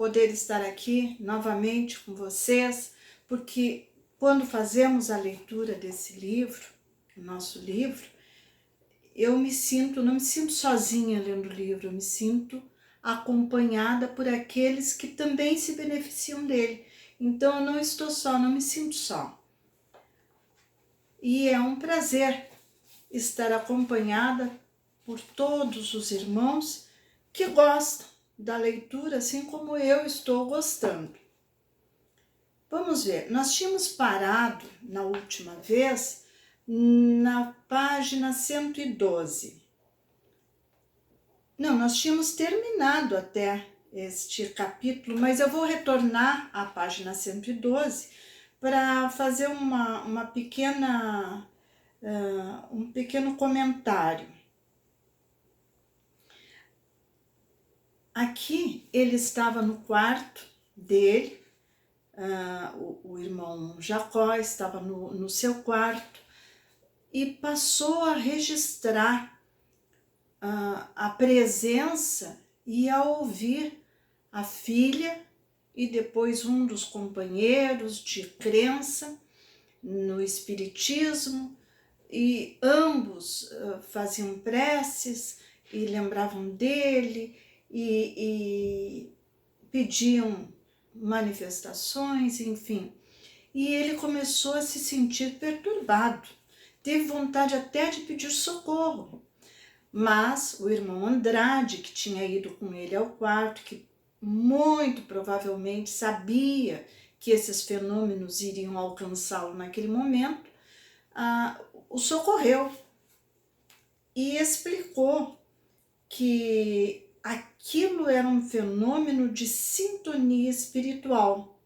poder estar aqui novamente com vocês, porque quando fazemos a leitura desse livro, o nosso livro, não me sinto sozinha lendo o livro, eu me sinto acompanhada por aqueles que também se beneficiam dele. Então eu não estou só, não me sinto só. E é um prazer estar acompanhada por todos os irmãos que gostam da leitura, assim como eu estou gostando. Vamos ver, nós tínhamos parado na última vez na página 112. Não, nós tínhamos terminado até este capítulo, mas eu vou retornar à página 112 para fazer uma pequena, um pequeno comentário. Aqui ele estava no quarto dele, o irmão Jacó estava no seu quarto e passou a registrar a presença e a ouvir a filha e depois um dos companheiros de crença no espiritismo, e ambos faziam preces e lembravam dele e pediam manifestações, enfim. E ele começou a se sentir perturbado, teve vontade até de pedir socorro. Mas o irmão Andrade, que tinha ido com ele ao quarto, que muito provavelmente sabia que esses fenômenos iriam alcançá-lo naquele momento, o socorreu e explicou que aquilo era um fenômeno de sintonia espiritual,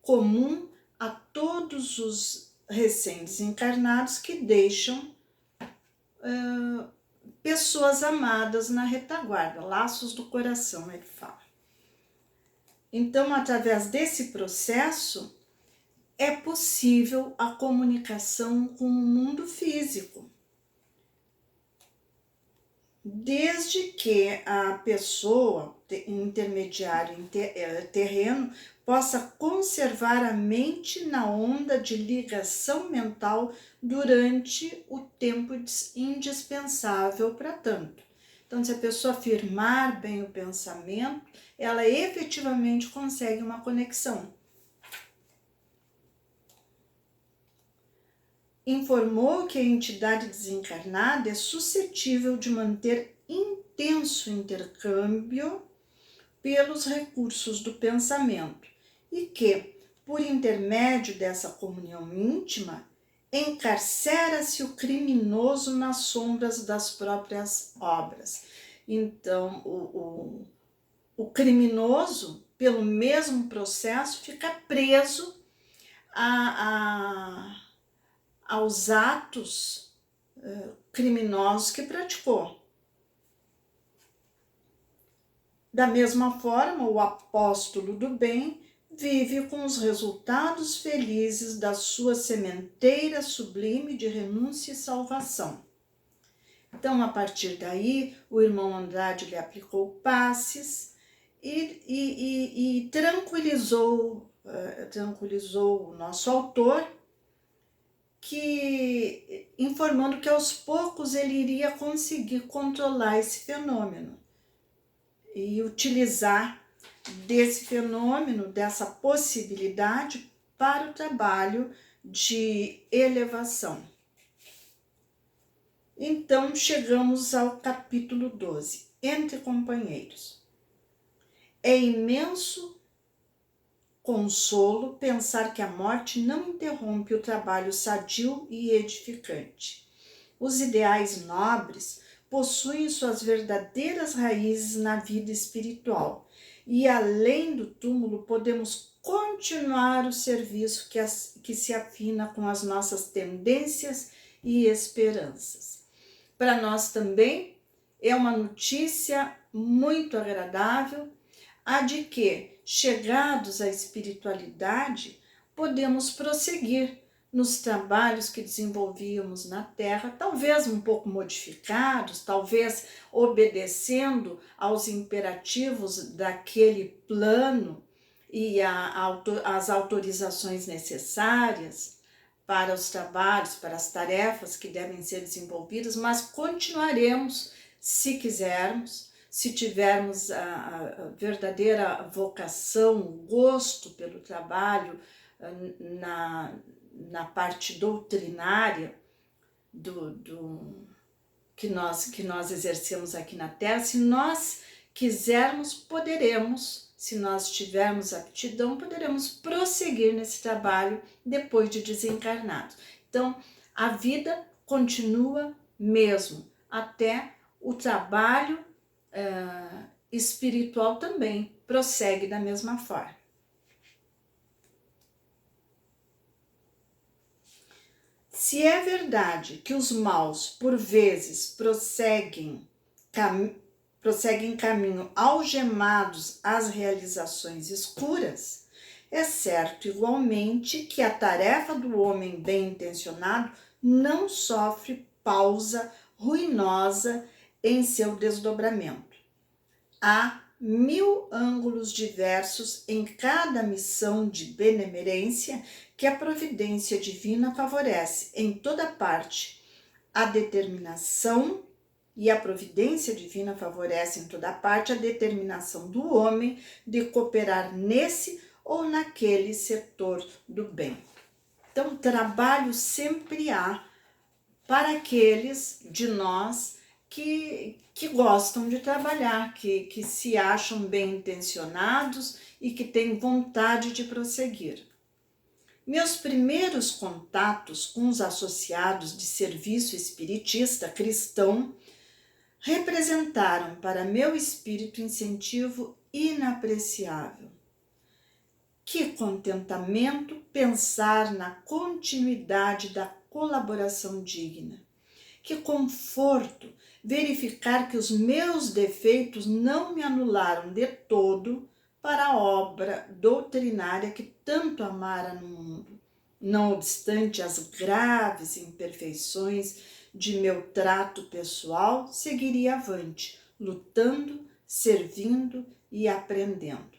comum a todos os recém-desencarnados que deixam pessoas amadas na retaguarda, laços do coração, ele fala. Então, através desse processo, é possível a comunicação com o mundo físico. Desde que a pessoa, intermediário terreno, possa conservar a mente na onda de ligação mental durante o tempo indispensável para tanto. Então, se a pessoa firmar bem o pensamento, ela efetivamente consegue uma conexão. Informou que a entidade desencarnada é suscetível de manter intenso intercâmbio pelos recursos do pensamento e que, por intermédio dessa comunhão íntima, encarcera-se o criminoso nas sombras das próprias obras. Então, o criminoso, pelo mesmo processo, fica preso aos atos criminosos que praticou. Da mesma forma, o apóstolo do bem vive com os resultados felizes da sua sementeira sublime de renúncia e salvação. Então, a partir daí, o irmão Andrade lhe aplicou passes e tranquilizou o nosso autor, que informando que aos poucos ele iria conseguir controlar esse fenômeno e utilizar desse fenômeno, dessa possibilidade para o trabalho de elevação. Então chegamos ao capítulo 12, Entre Companheiros. É imenso consolo pensar que a morte não interrompe o trabalho sadio e edificante. Os ideais nobres possuem suas verdadeiras raízes na vida espiritual e, além do túmulo, podemos continuar o serviço que se afina com as nossas tendências e esperanças. Para nós também é uma notícia muito agradável a de que, chegados à espiritualidade, podemos prosseguir nos trabalhos que desenvolvíamos na Terra, talvez um pouco modificados, talvez obedecendo aos imperativos daquele plano e as autorizações necessárias para os trabalhos, para as tarefas que devem ser desenvolvidas, mas continuaremos, se quisermos, se tivermos a verdadeira vocação, o gosto pelo trabalho na parte doutrinária que nós exercemos aqui na Terra. Se nós quisermos, poderemos, se nós tivermos aptidão, poderemos prosseguir nesse trabalho depois de desencarnados. Então, a vida continua mesmo, até o trabalho espiritual também prossegue da mesma forma. Se é verdade que os maus, por vezes, prosseguem caminho algemados às realizações escuras, é certo igualmente que a tarefa do homem bem-intencionado não sofre pausa ruinosa em seu desdobramento. Há 1000 ângulos diversos em cada missão de benemerência que a providência divina favorece em toda parte. A determinação e a providência divina favorece em toda parte a determinação do homem de cooperar nesse ou naquele setor do bem. Então, trabalho sempre há para aqueles de nós que gostam de trabalhar, que se acham bem intencionados e que têm vontade de prosseguir. Meus primeiros contatos com os associados de serviço espiritista cristão representaram para meu espírito incentivo inapreciável. Que contentamento pensar na continuidade da colaboração digna. Que conforto verificar que os meus defeitos não me anularam de todo para a obra doutrinária que tanto amara no mundo. Não obstante as graves imperfeições de meu trato pessoal, seguiria avante, lutando, servindo e aprendendo.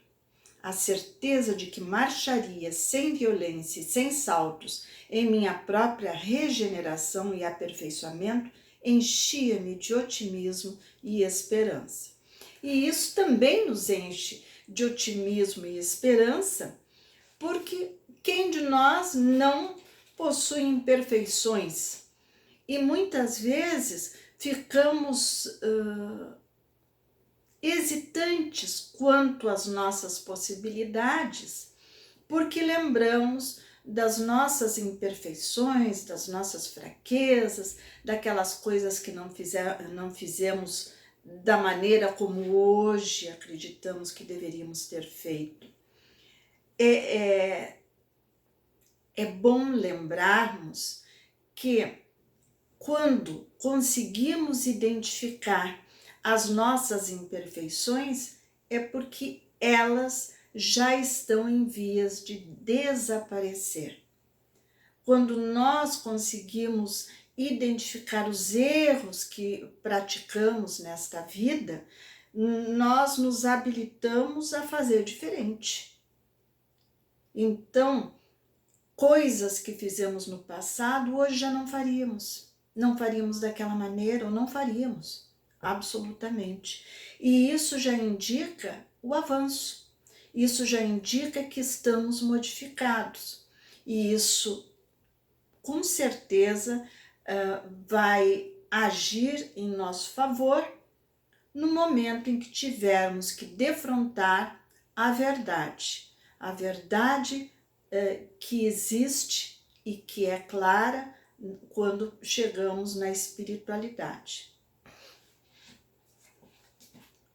A certeza de que marcharia sem violência e sem saltos em minha própria regeneração e aperfeiçoamento enchia-me de otimismo e esperança. E isso também nos enche de otimismo e esperança, porque quem de nós não possui imperfeições? E muitas vezes ficamos hesitantes quanto às nossas possibilidades, porque lembramos das nossas imperfeições, das nossas fraquezas, daquelas coisas que não fizemos da maneira como hoje acreditamos que deveríamos ter feito. É bom lembrarmos que quando conseguimos identificar as nossas imperfeições, é porque elas já estão em vias de desaparecer. Quando nós conseguimos identificar os erros que praticamos nesta vida, nós nos habilitamos a fazer diferente. Então, coisas que fizemos no passado, hoje já não faríamos. Não faríamos daquela maneira ou não faríamos, absolutamente. E isso já indica o avanço. Isso já indica que estamos modificados. E isso, com certeza, vai agir em nosso favor no momento em que tivermos que defrontar a verdade. A verdade que existe e que é clara quando chegamos na espiritualidade.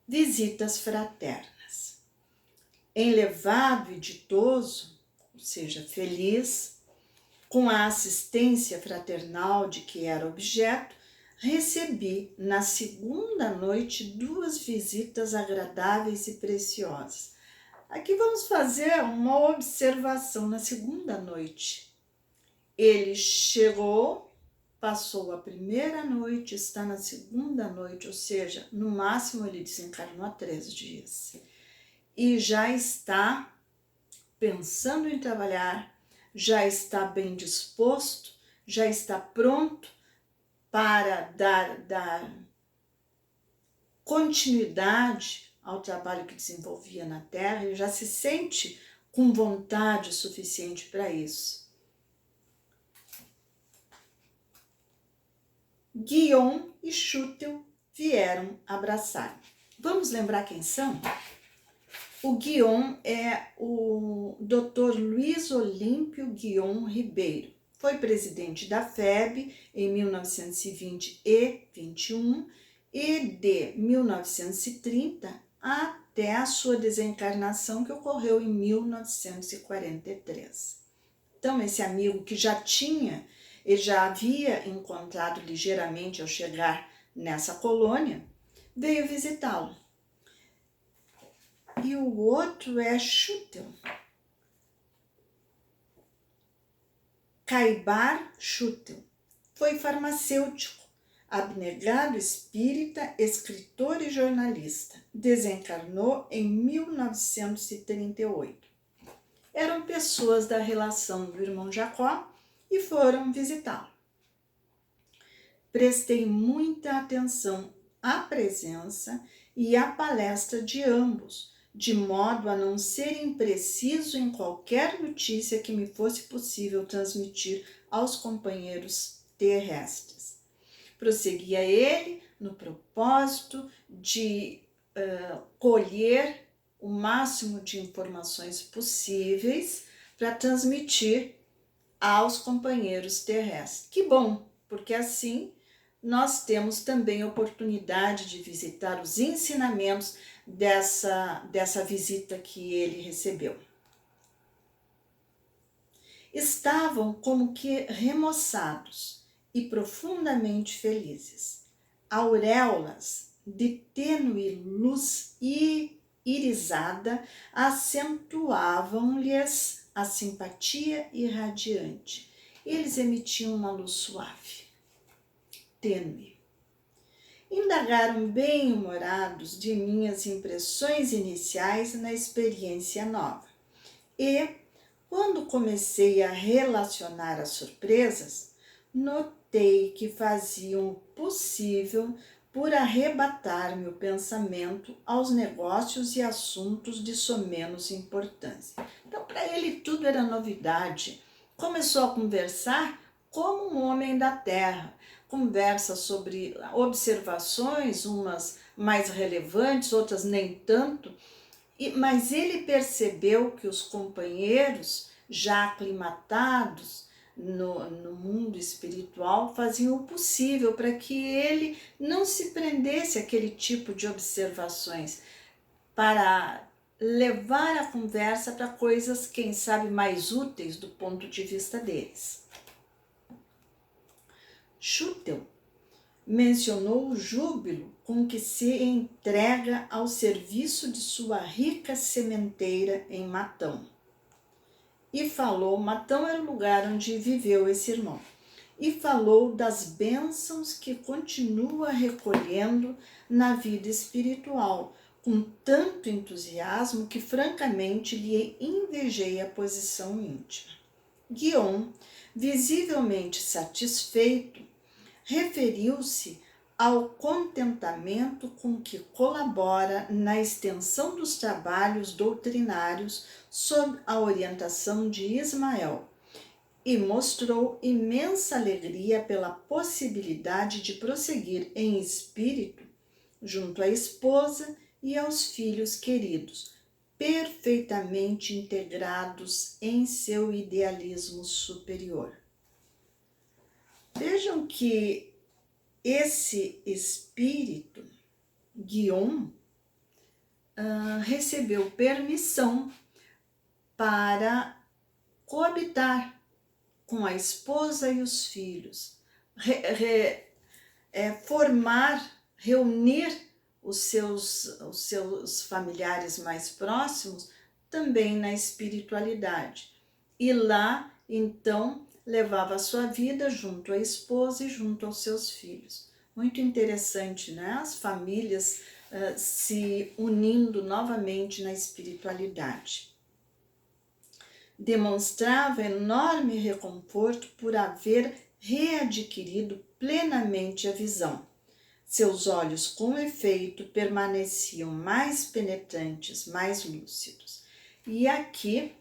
Visitas fraternas. Enlevado e ditoso, ou seja, feliz, com a assistência fraternal de que era objeto, recebi na segunda noite 2 visitas agradáveis e preciosas. Aqui vamos fazer uma observação na segunda noite. Ele chegou, passou a primeira noite, está na segunda noite, ou seja, no máximo ele desencarnou há 3 dias. E já está pensando em trabalhar, já está bem disposto, já está pronto para dar continuidade ao trabalho que desenvolvia na Terra, ele já se sente com vontade suficiente para isso. Guion e Schutel vieram abraçar. Vamos lembrar quem são? O Guion é o Dr. Luiz Olímpio Guion Ribeiro. Foi presidente da FEB em 1920 e 21 e de 1930 até a sua desencarnação, que ocorreu em 1943. Então, esse amigo que ele já havia encontrado ligeiramente ao chegar nessa colônia, veio visitá-lo. E o outro é Schutel. Caibar Schutel. Foi farmacêutico, abnegado espírita, escritor e jornalista. Desencarnou em 1938. Eram pessoas da relação do irmão Jacó e foram visitá-lo. Prestei muita atenção à presença e à palestra de ambos, de modo a não ser impreciso em qualquer notícia que me fosse possível transmitir aos companheiros terrestres. Prosseguia ele no propósito de colher o máximo de informações possíveis para transmitir aos companheiros terrestres. Que bom, porque assim nós temos também a oportunidade de visitar os ensinamentos dessa visita que ele recebeu. Estavam como que remoçados e profundamente felizes. Auréolas de tênue luz irisada acentuavam-lhes a simpatia irradiante. Eles emitiam uma luz suave, tênue. Indagaram bem-humorados de minhas impressões iniciais na experiência nova. E, quando comecei a relacionar as surpresas, notei que faziam o possível por arrebatar-me o pensamento aos negócios e assuntos de somenos importância. Então, para ele tudo era novidade. Começou a conversar como um homem da terra. Conversa sobre observações, umas mais relevantes, outras nem tanto, mas ele percebeu que os companheiros já aclimatados no mundo espiritual faziam o possível para que ele não se prendesse àquele tipo de observações, para levar a conversa para coisas, quem sabe, mais úteis do ponto de vista deles. Schutel mencionou o júbilo com que se entrega ao serviço de sua rica sementeira em Matão. E falou, Matão era o lugar onde viveu esse irmão, e falou das bênçãos que continua recolhendo na vida espiritual, com tanto entusiasmo que francamente lhe invejei a posição íntima. Guion, visivelmente satisfeito, referiu-se ao contentamento com que colabora na extensão dos trabalhos doutrinários sob a orientação de Ismael e mostrou imensa alegria pela possibilidade de prosseguir em espírito junto à esposa e aos filhos queridos, perfeitamente integrados em seu idealismo superior. Vejam que esse espírito, Guion, recebeu permissão para coabitar com a esposa e os filhos, reunir os seus familiares mais próximos também na espiritualidade. E lá, então, levava a sua vida junto à esposa e junto aos seus filhos. Muito interessante, né? As famílias se unindo novamente na espiritualidade. Demonstrava enorme reconforto por haver readquirido plenamente a visão. Seus olhos, com efeito, permaneciam mais penetrantes, mais lúcidos. E aqui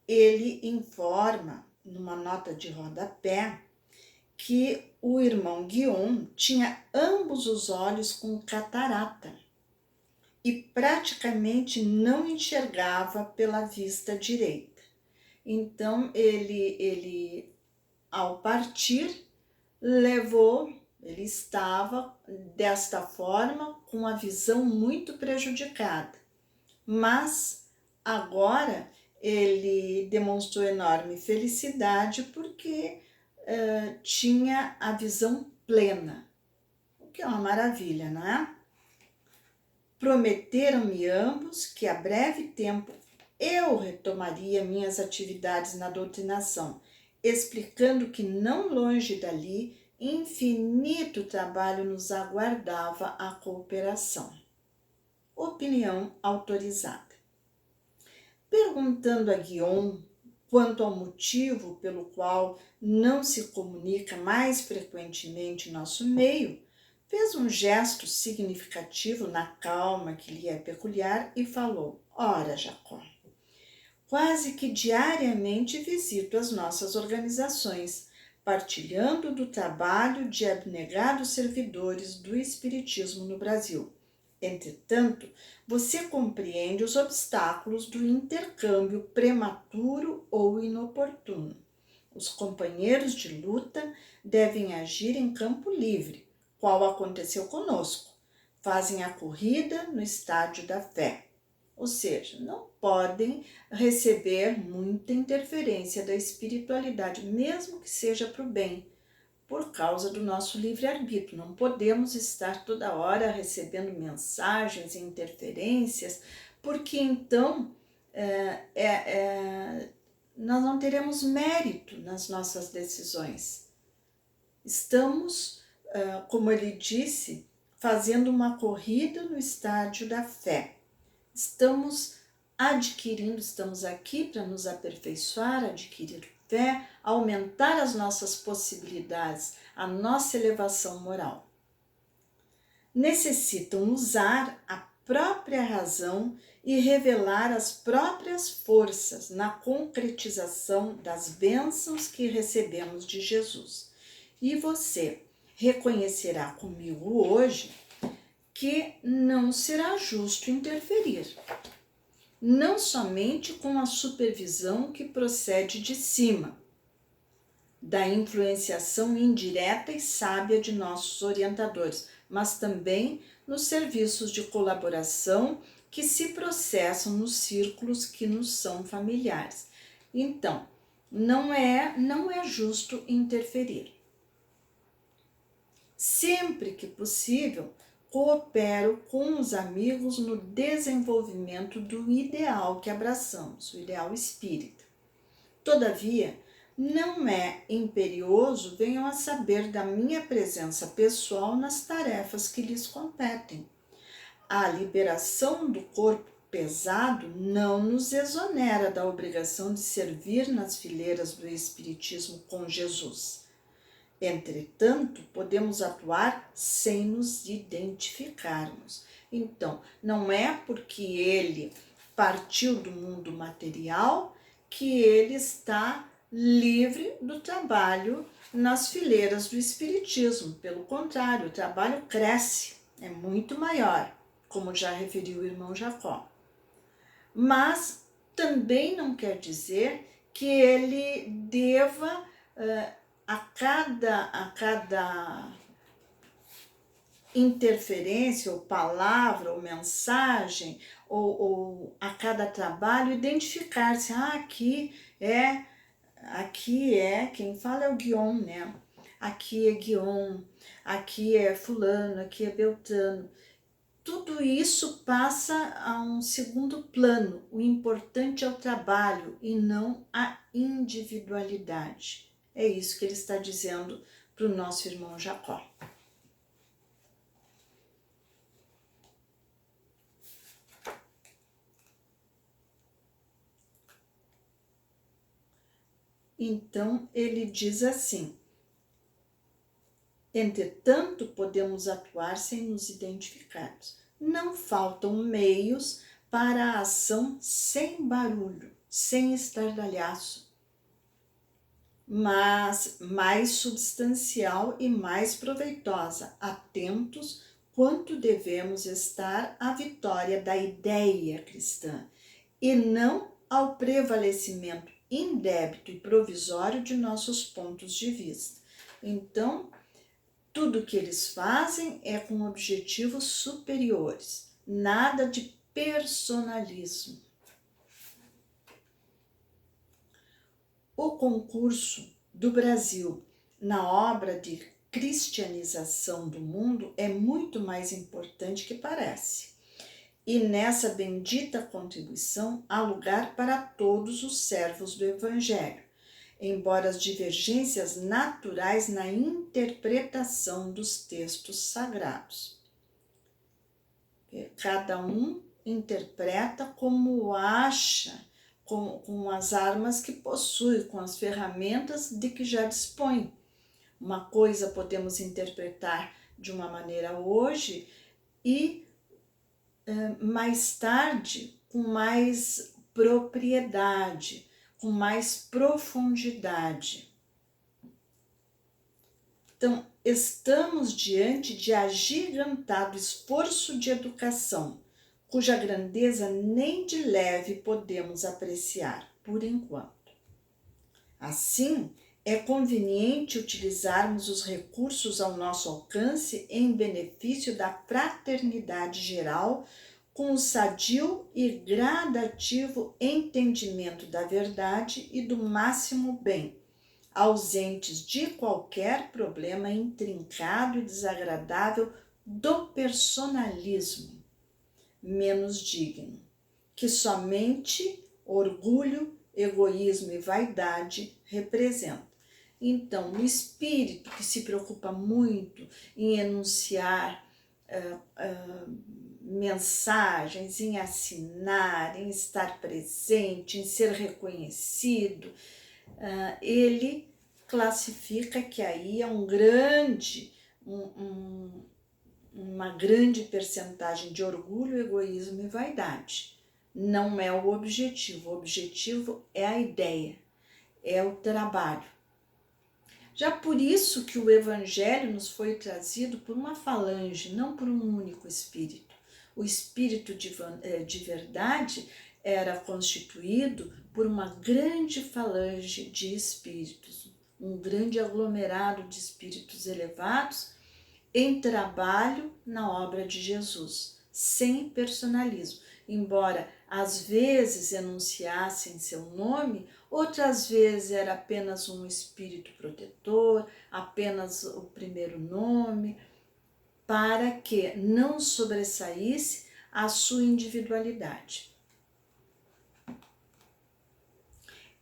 ele informa, numa nota de rodapé, que o irmão Guion tinha ambos os olhos com catarata e praticamente não enxergava pela vista direita. Então, ele ao partir, ele estava desta forma com a visão muito prejudicada, mas agora ele demonstrou enorme felicidade porque tinha a visão plena, o que é uma maravilha, não é? Prometeram-me ambos que a breve tempo eu retomaria minhas atividades na doutrinação, explicando que não longe dali infinito trabalho nos aguardava a cooperação. Opinião autorizada. Perguntando a Guion quanto ao motivo pelo qual não se comunica mais frequentemente em nosso meio, fez um gesto significativo na calma que lhe é peculiar e falou: ora, Jacó, quase que diariamente visito as nossas organizações, partilhando do trabalho de abnegados servidores do Espiritismo no Brasil. Entretanto, você compreende os obstáculos do intercâmbio prematuro ou inoportuno. Os companheiros de luta devem agir em campo livre, qual aconteceu conosco. Fazem a corrida no estádio da fé. Ou seja, não podem receber muita interferência da espiritualidade, mesmo que seja para o bem, por causa do nosso livre-arbítrio. Não podemos estar toda hora recebendo mensagens e interferências, porque então nós não teremos mérito nas nossas decisões. Estamos, como ele disse, fazendo uma corrida no estádio da fé. Estamos aqui para nos aperfeiçoar, adquirir fé, aumentar as nossas possibilidades, a nossa elevação moral. Necessitam usar a própria razão e revelar as próprias forças na concretização das bênçãos que recebemos de Jesus. E você reconhecerá comigo hoje que não será justo interferir, não somente com a supervisão que procede de cima, da influenciação indireta e sábia de nossos orientadores, mas também nos serviços de colaboração que se processam nos círculos que nos são familiares. Então, não é justo interferir. Sempre que possível, coopero com os amigos no desenvolvimento do ideal que abraçamos, o ideal espírita. Todavia, não é imperioso venham a saber da minha presença pessoal nas tarefas que lhes competem. A liberação do corpo pesado não nos exonera da obrigação de servir nas fileiras do Espiritismo com Jesus. Entretanto, podemos atuar sem nos identificarmos. Então, não é porque ele partiu do mundo material que ele está livre do trabalho nas fileiras do Espiritismo. Pelo contrário, o trabalho cresce, é muito maior, como já referiu o irmão Jacó. Mas também não quer dizer que ele deva a cada interferência, ou palavra, ou mensagem, ou a cada trabalho, identificar-se, aqui é, quem fala é o Guion, né? Aqui é Guion, aqui é fulano, aqui é Beltrano. Tudo isso passa a um segundo plano. O importante é o trabalho e não a individualidade. É isso que ele está dizendo para o nosso irmão Jacó. Então, ele diz assim: entretanto, podemos atuar sem nos identificarmos. Não faltam meios para a ação sem barulho, sem estardalhaço, mas mais substancial e mais proveitosa, atentos quanto devemos estar à vitória da ideia cristã e não ao prevalecimento indébito e provisório de nossos pontos de vista. Então, tudo que eles fazem é com objetivos superiores, nada de personalismo. O concurso do Brasil na obra de cristianização do mundo é muito mais importante que parece. E nessa bendita contribuição há lugar para todos os servos do Evangelho, embora as divergências naturais na interpretação dos textos sagrados. Cada um interpreta como acha, com as armas que possui, com as ferramentas de que já dispõe. Uma coisa podemos interpretar de uma maneira hoje e mais tarde com mais propriedade, com mais profundidade. Então, estamos diante de agigantado esforço de educação, cuja grandeza nem de leve podemos apreciar, por enquanto. Assim, é conveniente utilizarmos os recursos ao nosso alcance em benefício da fraternidade geral, com o sadio e gradativo entendimento da verdade e do máximo bem, ausentes de qualquer problema intrincado e desagradável do personalismo menos digno, que somente orgulho, egoísmo e vaidade representam. Então, o espírito que se preocupa muito em enunciar mensagens, em assinar, em estar presente, em ser reconhecido, ele classifica que aí é uma grande percentagem de orgulho, egoísmo e vaidade. Não é o objetivo é a ideia, é o trabalho. Já por isso que o Evangelho nos foi trazido por uma falange, não por um único espírito. O espírito de verdade era constituído por uma grande falange de espíritos, um grande aglomerado de espíritos elevados em trabalho na obra de Jesus, sem personalismo. Embora às vezes enunciassem seu nome, outras vezes era apenas um espírito protetor, apenas o primeiro nome, para que não sobressaísse a sua individualidade.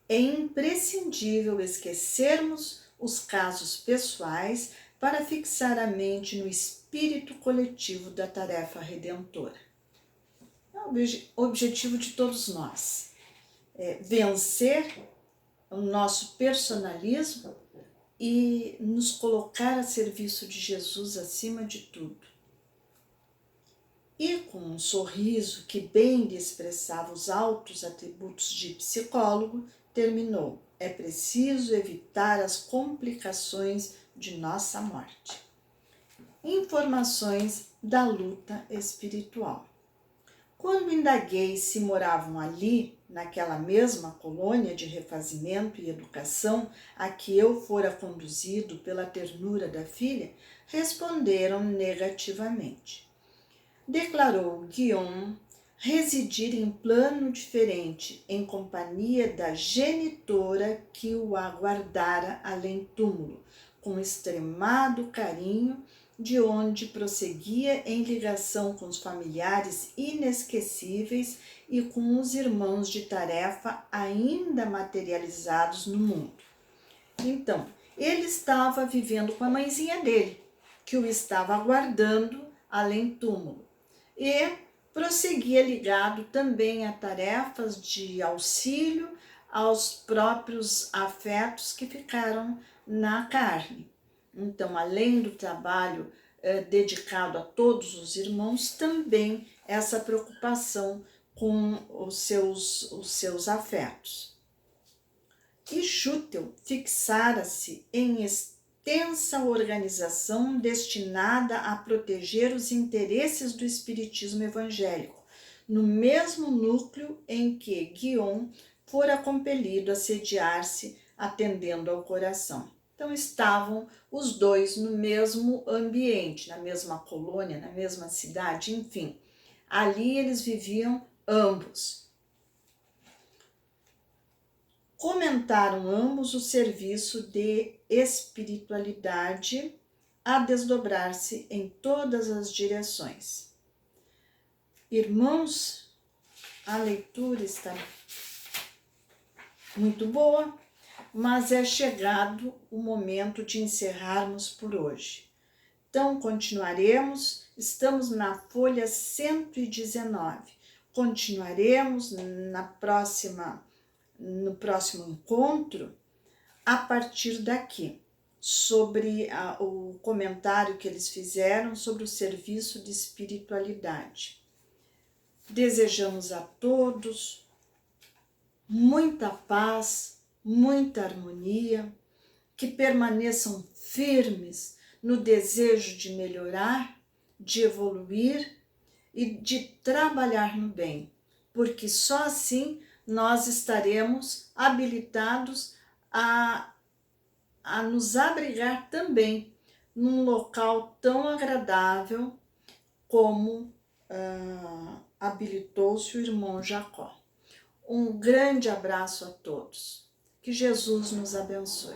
É imprescindível esquecermos os casos pessoais para fixar a mente no espírito coletivo da tarefa redentora. É o objetivo de todos nós, vencer o nosso personalismo e nos colocar a serviço de Jesus acima de tudo. E com um sorriso que bem lhe expressava os altos atributos de psicólogo, terminou: é preciso evitar as complicações de nossa morte. Informações da luta espiritual. Quando indaguei se moravam ali, naquela mesma colônia de refazimento e educação a que eu fora conduzido pela ternura da filha, responderam negativamente. Declarou Guillaume residir em plano diferente, em companhia da genitora que o aguardara além túmulo, com extremado carinho, de onde prosseguia em ligação com os familiares inesquecíveis e com os irmãos de tarefa ainda materializados no mundo. Então, ele estava vivendo com a mãezinha dele, que o estava aguardando além túmulo, e prosseguia ligado também a tarefas de auxílio aos próprios afetos que ficaram na carne. Então, além do trabalho dedicado a todos os irmãos, também essa preocupação com os seus afetos. E Schuttel fixara-se em extensa organização destinada a proteger os interesses do espiritismo evangélico, no mesmo núcleo em que Guion fora compelido a sediar-se, atendendo ao coração. Então estavam os dois no mesmo ambiente, na mesma colônia, na mesma cidade, enfim. Ali eles viviam ambos. Comentaram ambos o serviço de espiritualidade a desdobrar-se em todas as direções. Irmãos, a leitura está muito boa, mas é chegado o momento de encerrarmos por hoje. Então, continuaremos, estamos na folha 119. Continuaremos no próximo encontro, a partir daqui, sobre o comentário que eles fizeram sobre o serviço de espiritualidade. Desejamos a todos muita paz, muita harmonia, que permaneçam firmes no desejo de melhorar, de evoluir e de trabalhar no bem, porque só assim nós estaremos habilitados a nos abrigar também num local tão agradável como habilitou-se o irmão Jacó. Um grande abraço a todos. Que Jesus nos abençoe.